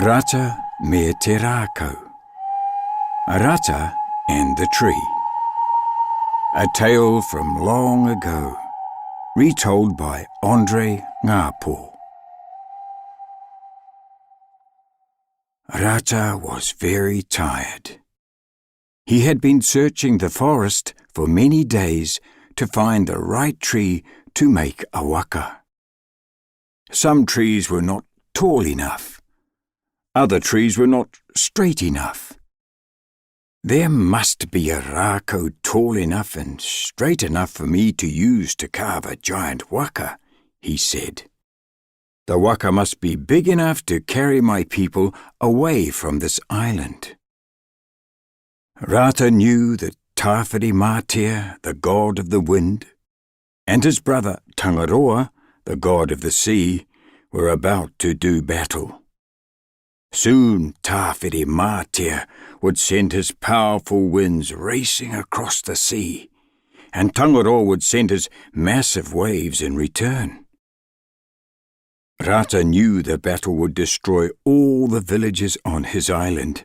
Rata me te rākau. Rata and the Tree. A tale from long ago, retold by Andre Ngāpo. Rata was very tired. He had been searching the forest for many days to find the right tree to make a waka. Some trees were not tall enough. Other trees were not straight enough. There must be a rākau tall enough and straight enough for me to use to carve a giant waka, he said. The waka must be big enough to carry my people away from this island. Rata knew that Tawhiri Mātea, the god of the wind, and his brother Tangaroa, the god of the sea, were about to do battle. Soon Tawhiri Mātea would send his powerful winds racing across the sea, and Tangaroa would send his massive waves in return. Rata knew the battle would destroy all the villages on his island,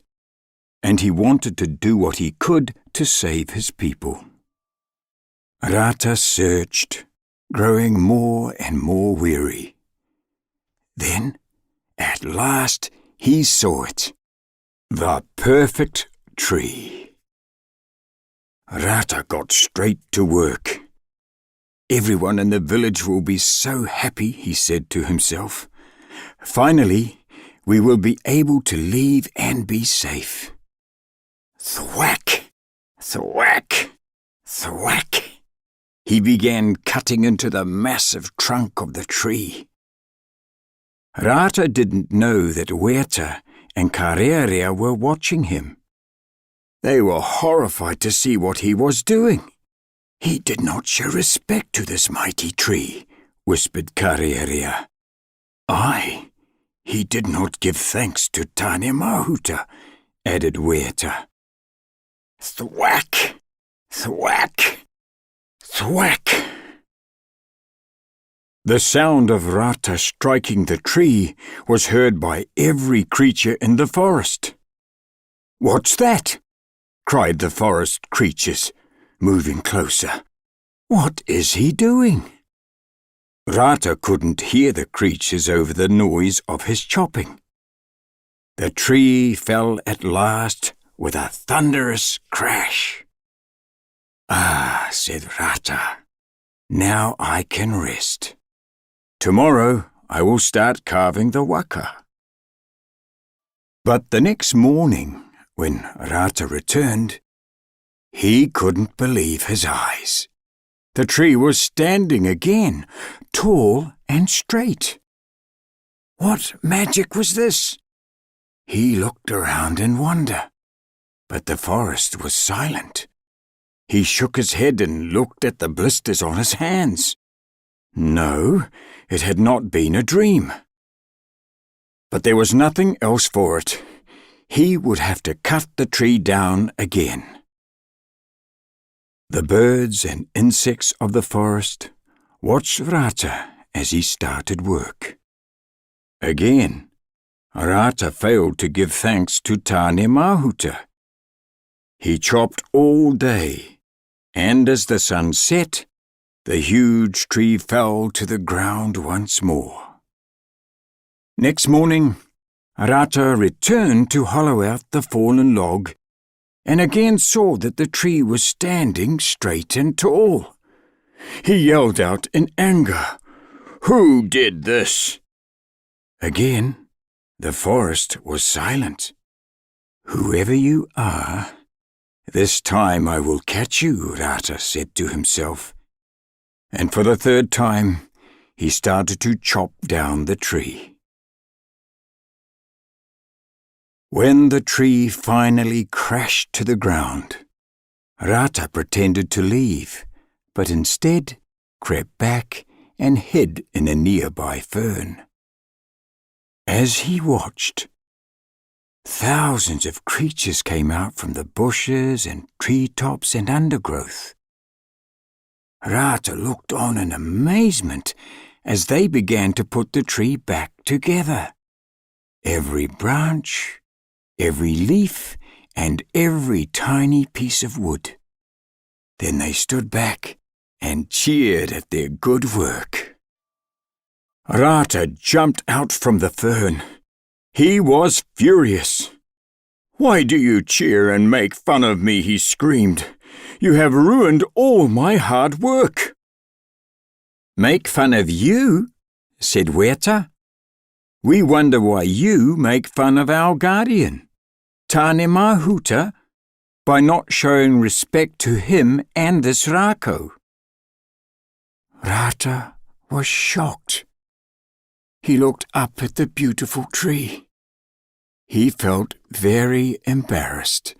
and he wanted to do what he could to save his people. Rata searched, growing more and more weary. Then, at last, he saw it. The perfect tree. Rata got straight to work. Everyone in the village will be so happy, he said to himself. Finally, we will be able to leave and be safe. Thwack, thwack, thwack. He began cutting into the massive trunk of the tree. Rata didn't know that Weta and Karearea were watching him. They were horrified to see what he was doing. He did not show respect to this mighty tree, whispered Karearea. He did not give thanks to Tane Mahuta, added Weta. Thwack, thwack, thwack. The sound of Rata striking the tree was heard by every creature in the forest. "What's that?" cried the forest creatures, moving closer. "What is he doing?" Rata couldn't hear the creatures over the noise of his chopping. The tree fell at last with a thunderous crash. "Ah," said Rata, "now I can rest. Tomorrow I will start carving the waka." But the next morning, when Rata returned, he couldn't believe his eyes. The tree was standing again, tall and straight. What magic was this? He looked around in wonder, but the forest was silent. He shook his head and looked at the blisters on his hands. No, it had not been a dream. But there was nothing else for it. He would have to cut the tree down again. The birds and insects of the forest watched Rata as he started work. Again, Rata failed to give thanks to Tane Mahuta. He chopped all day, and as the sun set, the huge tree fell to the ground once more. Next morning, Rata returned to hollow out the fallen log, and again saw that the tree was standing straight and tall. He yelled out in anger, "Who did this?" Again, the forest was silent. "Whoever you are, this time I will catch you," Rata said to himself. And for the third time, he started to chop down the tree. When the tree finally crashed to the ground, Rata pretended to leave, but instead crept back and hid in a nearby fern. As he watched, thousands of creatures came out from the bushes and treetops and undergrowth. Rata looked on in amazement as they began to put the tree back together. every branch, every leaf, and every tiny piece of wood. Then they stood back and cheered at their good work. Rata jumped out from the fern. He was furious. "Why do you cheer and make fun of me?" he screamed. "You have ruined all my hard work." "Make fun of you?" said Weta. "We wonder why you make fun of our guardian, Tane Mahuta, by not showing respect to him and this rako." Rata was shocked. He looked up at the beautiful tree. He felt very embarrassed.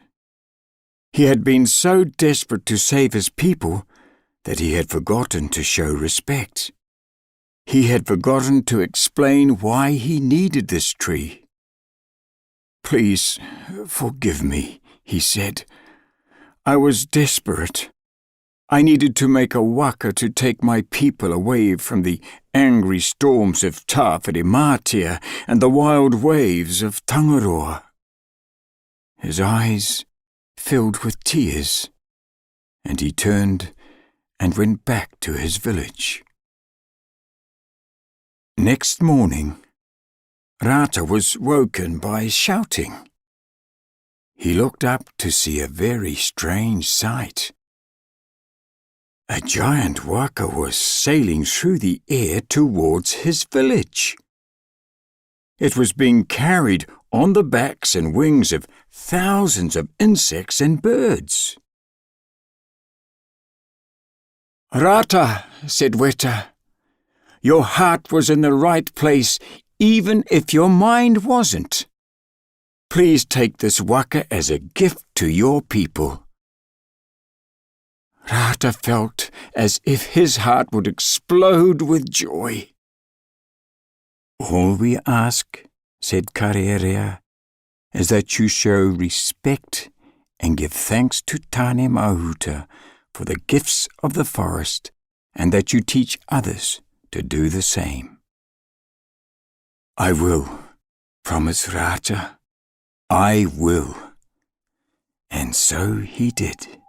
He had been so desperate to save his people that he had forgotten to show respect. He had forgotten to explain why he needed this tree. "Please forgive me," he said. "I was desperate. I needed to make a waka to take my people away from the angry storms of Tawhirimatia and the wild waves of Tangaroa." His eyes filled with tears, and he turned and went back to his village. Next morning, Rata was woken by shouting. He looked up to see a very strange sight. A giant waka was sailing through the air towards his village. It was being carried on the backs and wings of thousands of insects and birds. "Rata," said Weta, "your heart was in the right place even if your mind wasn't. Please take this waka as a gift to your people." Rata felt as if his heart would explode with joy. "All we ask," said Karearea, "is that you show respect and give thanks to Tane Mahuta for the gifts of the forest, and that you teach others to do the same." "I will," promised Rata. "I will." And so he did.